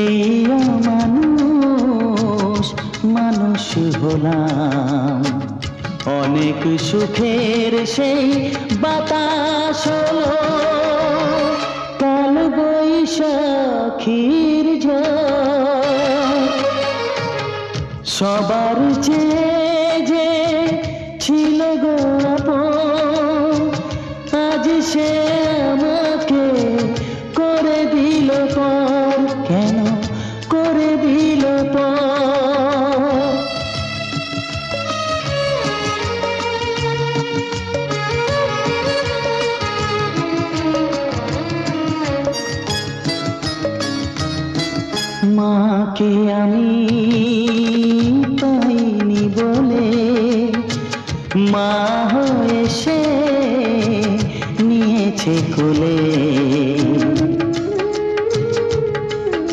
এই মানুষ মানুষ হলাম, অনেক সুখের সেই বাতাস হলো কাল বৈশাখীর ঝড়। সবার চেয়ে যে ছিল গো আপন, আজ সে আমাকে করে দিল পর। কেন করে দিল পর? মাকে আমি পাইনি বলে মা হয়ে সে নিয়েছে কোলে।